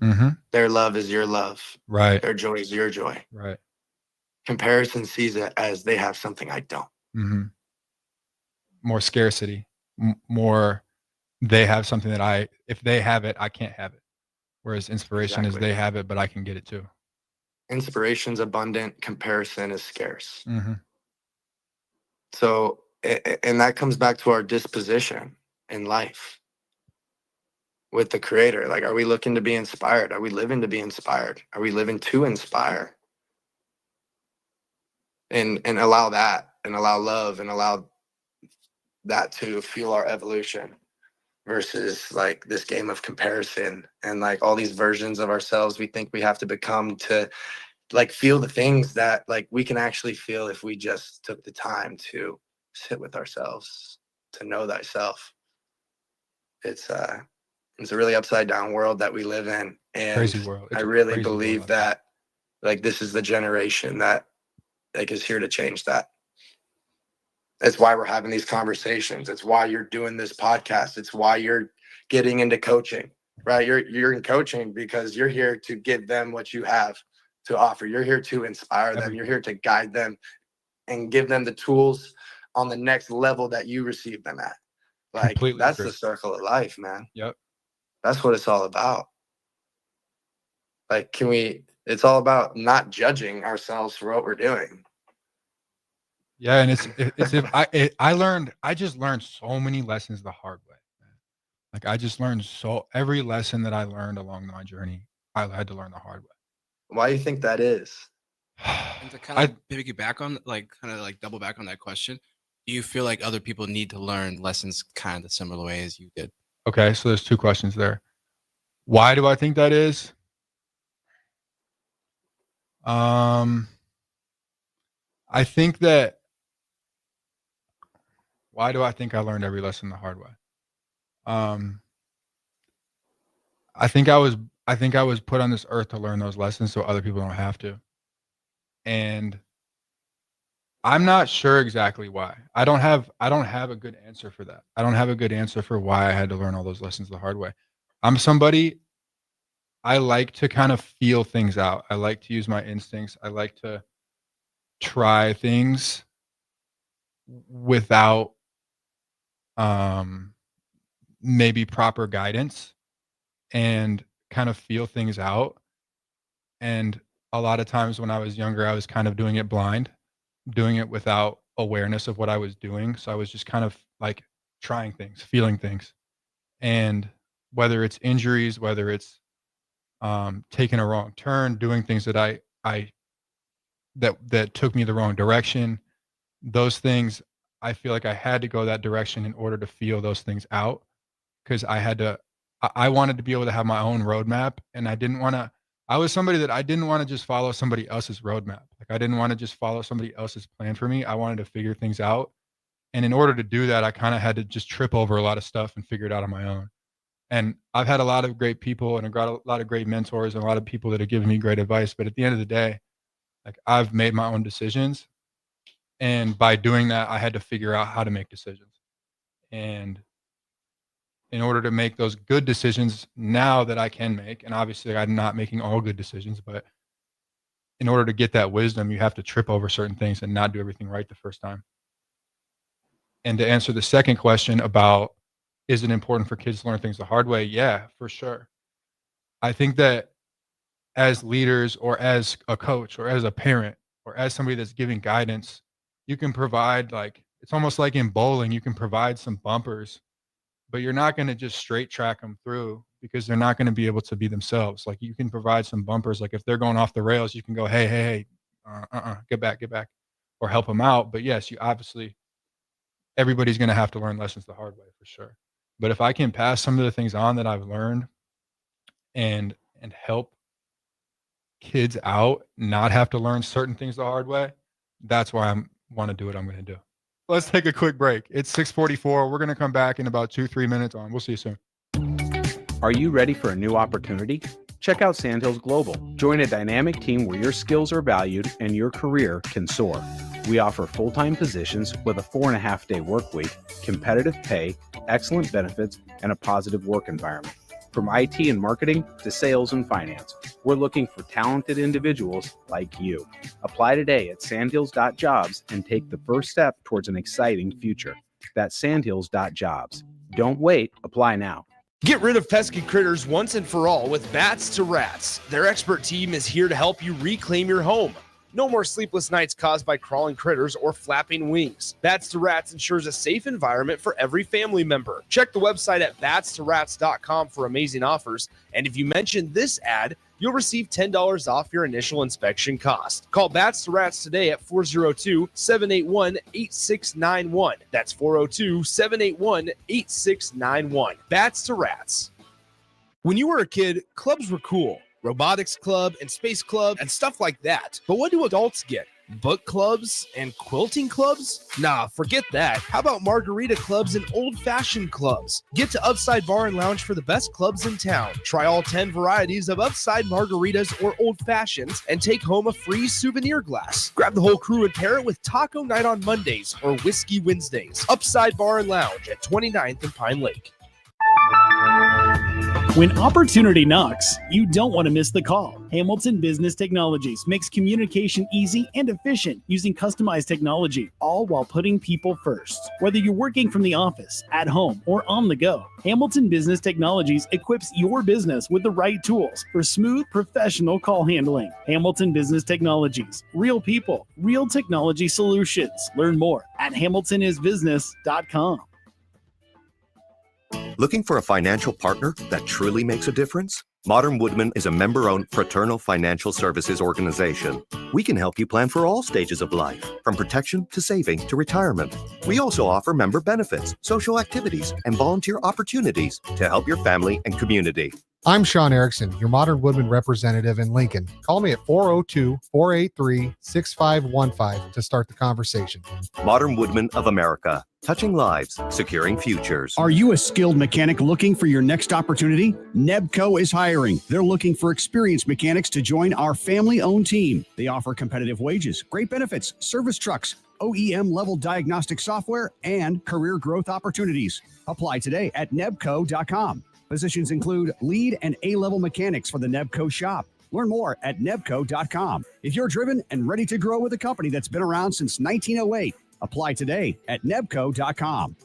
Their love is your love. Right. Their joy is your joy. Right. Comparison sees it as they have something I don't. More scarcity, more they have something that if they have it, I can't have it. Whereas inspiration is they have it, but I can get it too. Inspiration's abundant, comparison is scarce. So, and that comes back to our disposition in life with the creator. Like, are we looking to be inspired? Are we living to be inspired? Are we living to inspire? And allow that, and allow love, and allow that to fuel our evolution versus like this game of comparison and like all these versions of ourselves we think we have to become to like feel the things that like we can actually feel if we just took the time to sit with ourselves, to know thyself. It's It's a really upside down world that we live in. And Crazy world. I really believe that like this is the generation that like is here to change that. It's why we're having these conversations. It's why you're doing this podcast. It's why you're getting into coaching, right? You're in coaching because you're here to give them what you have to offer. You're here to inspire them. You're here to guide them and give them the tools on the next level that you receive them at. Like Completely that's agree. the circle of life, man. Yep. That's what it's all about. Like, it's all about not judging ourselves for what we're doing. Yeah, and I just learned so many lessons the hard way. Like I just learned every lesson that I learned along my journey, I had to learn the hard way. Why do you think that is? And to kind of piggyback on, double back on that question, do you feel like other people need to learn lessons kind of the similar way as you did? Okay, so there's two questions there. Why do I think that is? I think that. Why do I think I learned every lesson the hard way? I think I was put on this earth to learn those lessons so other people don't have to. And I'm not sure exactly why. I don't have a good answer for that. I don't have a good answer for why I had to learn all those lessons the hard way. I'm somebody, I like to kind of feel things out. I like to use my instincts. I like to try things without maybe proper guidance and kind of feel things out. And a lot of times when I was younger, I was kind of doing it blind, doing it without awareness of what I was doing. So I was just kind of like trying things, feeling things. And whether it's injuries, whether it's taking a wrong turn, doing things that that took me the wrong direction, those things, I feel like I had to go that direction in order to feel those things out, because I wanted to be able to have my own roadmap, and I was somebody that I didn't want to just follow somebody else's roadmap. Like I didn't want to just follow somebody else's plan for me. I wanted to figure things out. And in order to do that, I kind of had to just trip over a lot of stuff and figure it out on my own. And I've had a lot of great people and I got a lot of great mentors and a lot of people that have given me great advice. But at the end of the day, like I've made my own decisions. And by doing that, I had to figure out how to make decisions. And in order to make those good decisions now that I can make, and obviously I'm not making all good decisions, but in order to get that wisdom, you have to trip over certain things and not do everything right the first time. And to answer the second question about, is it important for kids to learn things the hard way? Yeah, for sure. I think that as leaders or as a coach or as a parent or as somebody that's giving guidance, you can provide, like, it's almost like in bowling, you can provide some bumpers, but you're not going to just straight track them through because they're not going to be able to be themselves. Like you can provide some bumpers. Like if they're going off the rails, you can go, hey, get back, or help them out. But yes, you obviously, everybody's going to have to learn lessons the hard way for sure. But if I can pass some of the things on that I've learned and help kids out, not have to learn certain things the hard way, that's why I want to do what I'm going to do. Let's take a quick break. It's 6:44. We're going to come back in about 2-3 minutes on. We'll see you soon. Are you ready for a new opportunity? Check out Sandhills Global. Join a dynamic team where your skills are valued and your career can soar. We offer full-time positions with a 4.5-day work week, competitive pay, excellent benefits, and a positive work environment. From IT and marketing to sales and finance, we're looking for talented individuals like you. Apply today at sandhills.jobs and take the first step towards an exciting future. That's sandhills.jobs. Don't wait. Apply now. Get rid of pesky critters once and for all with Bats to Rats. Their expert team is here to help you reclaim your home. No more sleepless nights caused by crawling critters or flapping wings. Bats to Rats ensures a safe environment for every family member. Check the website at batstorats.com for amazing offers. And if you mention this ad, you'll receive $10 off your initial inspection cost. Call Bats to Rats today at 402-781-8691. That's 402-781-8691. Bats to Rats. When you were a kid, clubs were cool. Robotics club and space club and stuff like that. But what do adults get? Book clubs and quilting clubs? Nah, forget that. How about margarita clubs and old-fashioned clubs? Get to Upside Bar and Lounge for the best clubs in town. Try all 10 varieties of Upside margaritas or old fashions and take home a free souvenir glass. Grab the whole crew and pair it with taco night on Mondays or whiskey Wednesdays. Upside Bar and Lounge at 29th and Pine Lake. When opportunity knocks, you don't want to miss the call. Hamilton Business Technologies makes communication easy and efficient using customized technology, all while putting people first. Whether you're working from the office, at home, or on the go, Hamilton Business Technologies equips your business with the right tools for smooth, professional call handling. Hamilton Business Technologies. Real people, real technology solutions. Learn more at hamiltonisbusiness.com. Looking for a financial partner that truly makes a difference? Modern Woodman is a member-owned fraternal financial services organization. We can help you plan for all stages of life, from protection to saving to retirement. We also offer member benefits, social activities, and volunteer opportunities to help your family and community. I'm Sean Erickson, your Modern Woodman representative in Lincoln. Call me at 402-483-6515 to start the conversation. Modern Woodman of America, touching lives, securing futures. Are you a skilled mechanic looking for your next opportunity? Nebco is hiring. They're looking for experienced mechanics to join our family-owned team. They offer competitive wages, great benefits, service trucks, OEM-level diagnostic software, and career growth opportunities. Apply today at nebco.com. Positions include lead and A-level mechanics for the Nebco shop. Learn more at nebco.com. If you're driven and ready to grow with a company that's been around since 1908, apply today at nebco.com.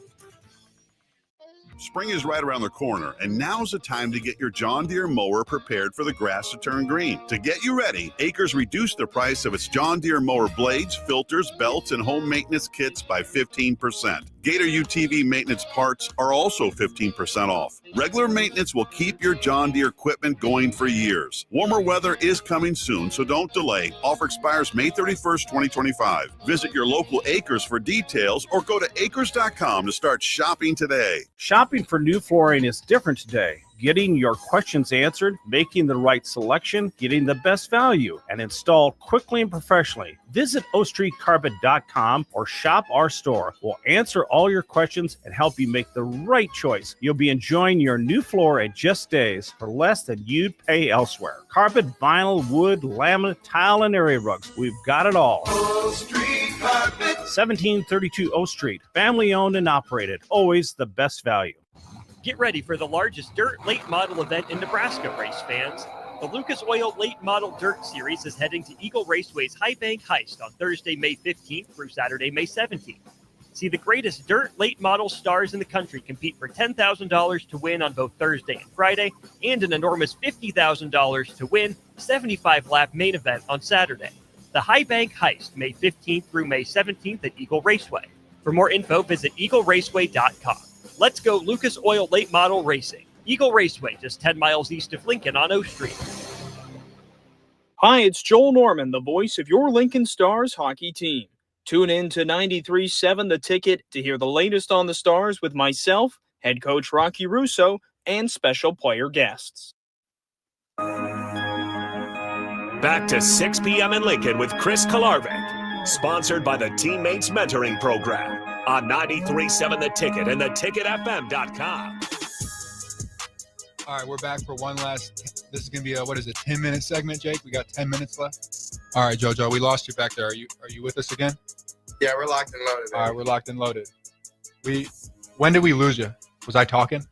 Spring is right around the corner, and now's the time to get your John Deere mower prepared for the grass to turn green. To get you ready, Acres reduced the price of its John Deere mower blades, filters, belts, and home maintenance kits by 15%. Gator UTV maintenance parts are also 15% off. Regular maintenance will keep your John Deere equipment going for years. Warmer weather is coming soon, so don't delay. Offer expires May 31st, 2025. Visit your local Acres for details or go to acres.com to start shopping today. Shopping for new flooring is different today. Getting your questions answered, making the right selection, getting the best value, and installed quickly and professionally. Visit ostreetcarpet.com or shop our store. We'll answer all your questions and help you make the right choice. You'll be enjoying your new floor in just days for less than you'd pay elsewhere. Carpet, vinyl, wood, laminate, tile, and area rugs. We've got it all. O Street Carpet. 1732 O Street. Family owned and operated. Always the best value. Get ready for the largest dirt late model event in Nebraska, race fans. The Lucas Oil Late Model Dirt Series is heading to Eagle Raceway's High Bank Heist on Thursday, May 15th through Saturday, May 17th. See the greatest dirt late model stars in the country compete for $10,000 to win on both Thursday and Friday, and an enormous $50,000 to win 75-lap main event on Saturday. The High Bank Heist, May 15th through May 17th at Eagle Raceway. For more info, visit eagleraceway.com. Let's go Lucas Oil Late Model Racing. Eagle Raceway, just 10 miles east of Lincoln on O Street. Hi, it's Joel Norman, the voice of your Lincoln Stars hockey team. Tune in to 93.7 The Ticket to hear the latest on the Stars with myself, head coach Rocky Russo, and special player guests. Back to 6 p.m. in Lincoln with Chris Kolarevic. Sponsored by the Teammates Mentoring Program on 93.7 The Ticket and theticketfm.com. All right, we're back for one last. This is gonna be a 10-minute segment, Jake. We got 10 minutes left. All right, Jojo, we lost you back there. Are you with us again? Yeah, we're locked and loaded. All right, we're locked and loaded. When did we lose you? Was I talking?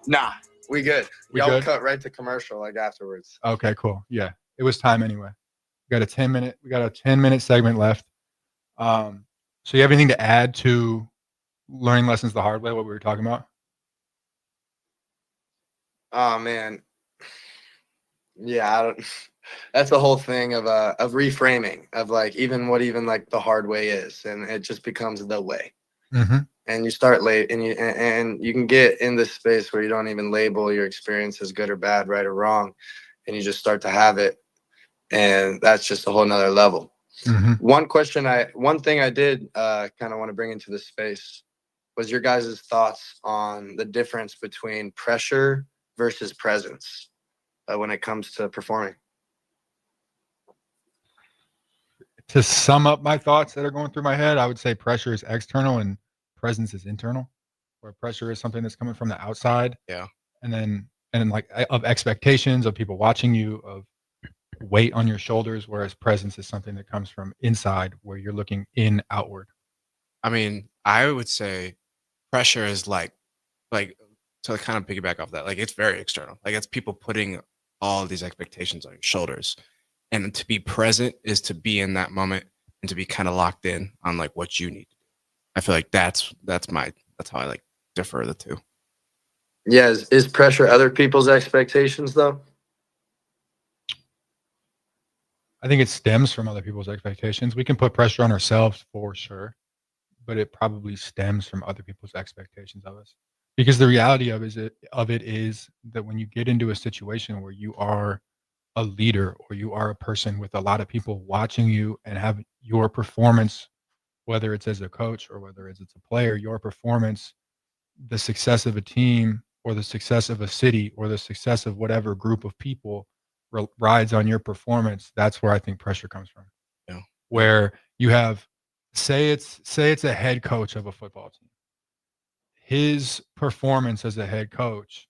Nah, we good. We Y'all good? cut right to commercial like afterwards. Okay, cool. Yeah, it was time anyway. We got a 10-minute segment left. So you have anything to add to learning lessons the hard way, what we were talking about? Oh man. Yeah, I don't that's the whole thing of reframing of like even like the hard way is, and it just becomes the way. Mm-hmm. And you start late and you can get in this space where you don't even label your experience as good or bad, right or wrong, and you just start to have it, and that's just a whole nother level. Mm-hmm. One thing I did kind of want to bring into this space was your guys' thoughts on the difference between pressure versus presence when it comes to performing. To sum up my thoughts that are going through my head, I would say pressure is external and presence is internal. Where pressure is something that's coming from the outside, Yeah. and then like of expectations of people watching you, of weight on your shoulders, whereas presence is something that comes from inside, where you're looking in outward. I mean, I would say pressure is like to kind of piggyback off that, like it's very external. Like it's people putting all these expectations on your shoulders. And to be present is to be in that moment and to be kind of locked in on like what you need to do. I feel like that's how I like differ the two. Yeah, is pressure other people's expectations though? I think it stems from other people's expectations. We can put pressure on ourselves for sure, but it probably stems from other people's expectations of us. Because the reality of it is that when you get into a situation where you are a leader or you are a person with a lot of people watching you and have your performance, whether it's as a coach or whether it's a player, your performance, the success of a team or the success of a city or the success of whatever group of people rides on your performance, that's where I think pressure comes from. Yeah. Where you have, say it's a head coach of a football team. His performance as a head coach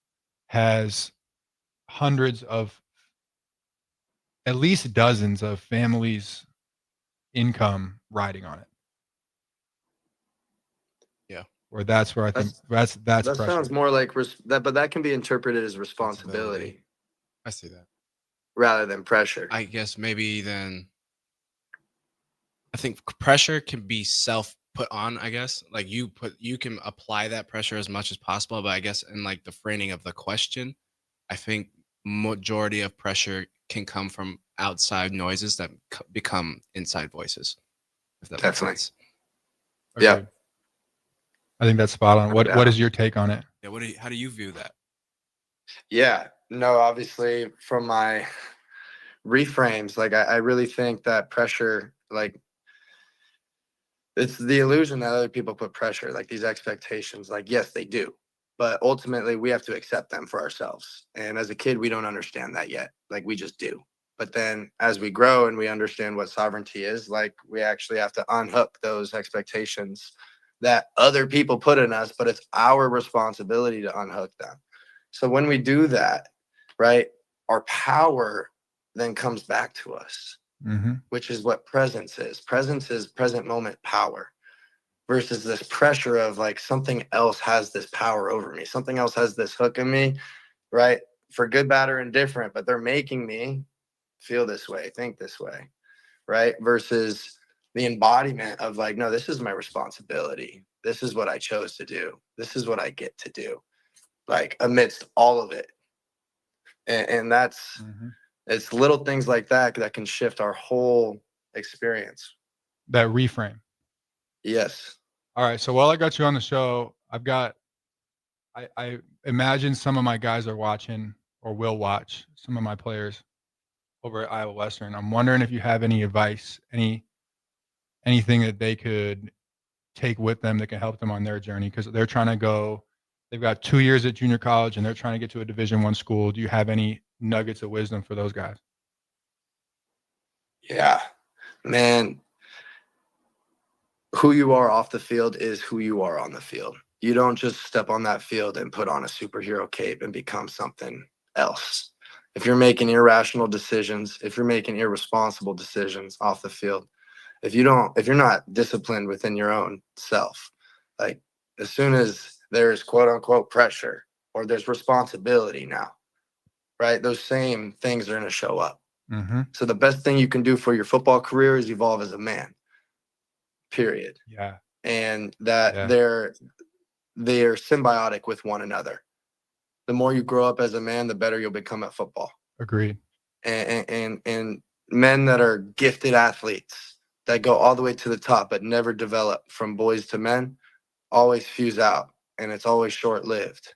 has hundreds of, at least dozens of families' income riding on it. Yeah. Or that's where I think that's That pressure. sounds more like but that can be interpreted as responsibility I see that. rather than pressure. I guess maybe then I think pressure can be self put on, I guess. Like you can apply that pressure as much as possible, but I guess in like the framing of the question, I think majority of pressure can come from outside noises that become inside voices. If that makes sense. Yeah. I think that's spot on. What is your take on it? Yeah, how do you view that? Yeah. No, obviously from my reframes, like I really think that pressure, like it's the illusion that other people put pressure, like these expectations, like yes, they do. But ultimately we have to accept them for ourselves. And as a kid, we don't understand that yet. Like we just do. But then as we grow and we understand what sovereignty is, like we actually have to unhook those expectations that other people put in us, but it's our responsibility to unhook them. So when we do that, right, our power then comes back to us, which is what presence is. Presence is present moment power versus this pressure of like something else has this power over me. Something else has this hook in me, right? For good, bad, or indifferent, but they're making me feel this way, think this way, right? Versus the embodiment of like, no, this is my responsibility. This is what I chose to do. This is what I get to do, like amidst all of it. And that's, it's little things like that that can shift our whole experience. That reframe. Yes. All right. So while I got you on the show, I imagine some of my guys are watching or will watch some of my players over at Iowa Western. I'm wondering if you have any advice, anything that they could take with them that can help them on their journey, because they're trying to go. They've got 2 years at junior college and they're trying to get to a Division I school. Do you have any nuggets of wisdom for those guys? Yeah, man. Who you are off the field is who you are on the field. You don't just step on that field and put on a superhero cape and become something else. If you're making irrational decisions, if you're making irresponsible decisions off the field, if you're not disciplined within your own self, like as soon as there's quote unquote pressure or there's responsibility now, right? Those same things are going to show up. So the best thing you can do for your football career is evolve as a man, period. Yeah. And that they're symbiotic with one another. The more you grow up as a man, the better you'll become at football. Agreed. And men that are gifted athletes that go all the way to the top but never develop from boys to men always fuse out, and it's always short-lived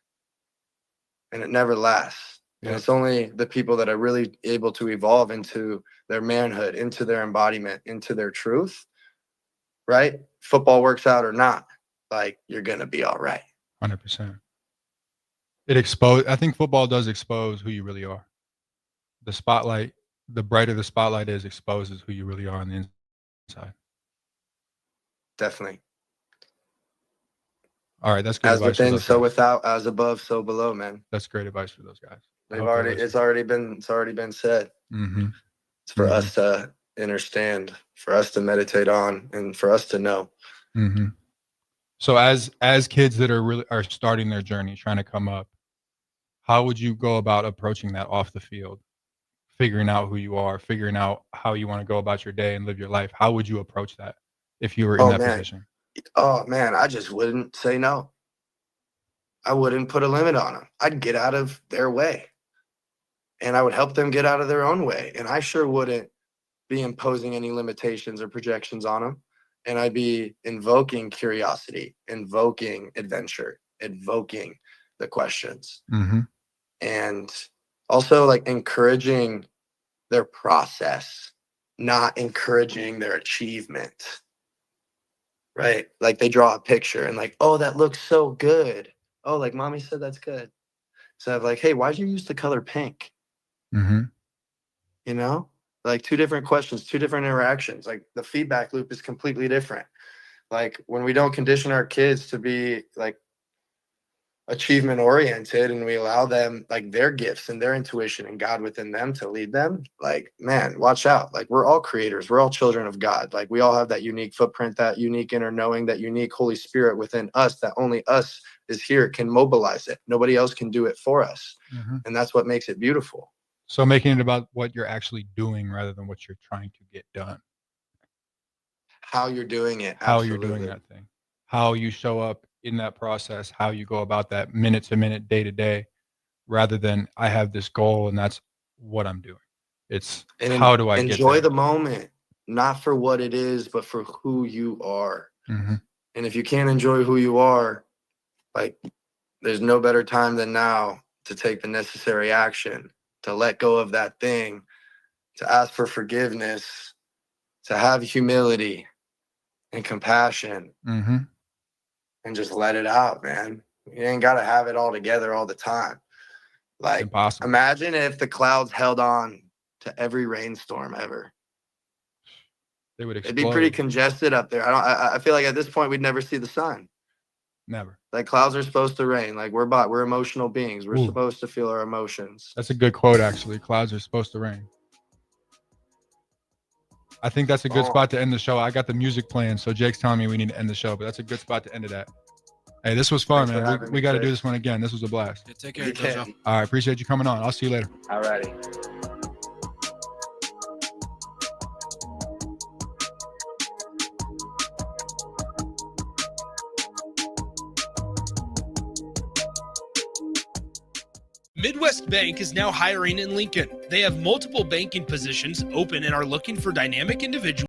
and it never lasts. And it's only the people that are really able to evolve into their manhood, into their embodiment, into their truth, right? Football works out or not, like you're going to be all right. 100%. I think football does expose who you really are. The spotlight, the brighter the spotlight is, exposes who you really are on the inside. side. Definitely. All right, that's good As advice for within, those so guys. without, as above, so below, man. That's great advice for those guys. It's already been said. Mm-hmm. It's for us to understand, for us to meditate on, and for us to know. Mm-hmm. So as kids that are starting their journey, trying to come up, how would you go about approaching that off the field? Figuring out who you are, figuring out how you want to go about your day and live your life. How would you approach that if you were in that position? Oh man, I just wouldn't say no. I wouldn't put a limit on them. I'd get out of their way, and I would help them get out of their own way. And I sure wouldn't be imposing any limitations or projections on them. And I'd be invoking curiosity, invoking adventure, invoking the questions, and also like encouraging their process, not encouraging their achievement. Right? Like they draw a picture and like, oh, that looks so good. Oh, like mommy said that's good. So I'm like, hey, why'd you use the color pink? You know, like two different questions, two different interactions. Like the feedback loop is completely different. Like when we don't condition our kids to be like achievement oriented and we allow them like their gifts and their intuition and God within them to lead them, like, man, watch out. Like we're all creators. We're all children of God. Like we all have that unique footprint, that unique inner knowing, that unique Holy Spirit within us that only us is here can mobilize it. Nobody else can do it for us. And that's what makes it beautiful. So making it about what you're actually doing rather than what you're trying to get done. How you're doing it. How you're doing that thing. How you show up in that process, how you go about that minute to minute, day to day, rather than I have this goal and that's what I'm doing. It's how do I enjoy the moment, not for what it is, but for who you are. And if you can't enjoy who you are, like there's no better time than now to take the necessary action, to let go of that thing, to ask for forgiveness, to have humility and compassion. And just let it out, man. You ain't got to have it all together all the time. Like, imagine if the clouds held on to every rainstorm ever. They would explode. It'd be pretty congested up there. I feel like at this point we'd never see the sun. Never. Like clouds are supposed to rain. Like we're emotional beings. We're supposed to feel our emotions. That's a good quote, actually. Clouds are supposed to rain. I think that's a good spot to end the show. I got the music playing, so Jake's telling me we need to end the show, but that's a good spot to end it at. Hey, this was fun, man. We got to do this one again. This was a blast. Take care, Jojo. All right, appreciate you coming on. I'll see you later. All righty. Midwest Bank is now hiring in Lincoln. They have multiple banking positions open and are looking for dynamic individuals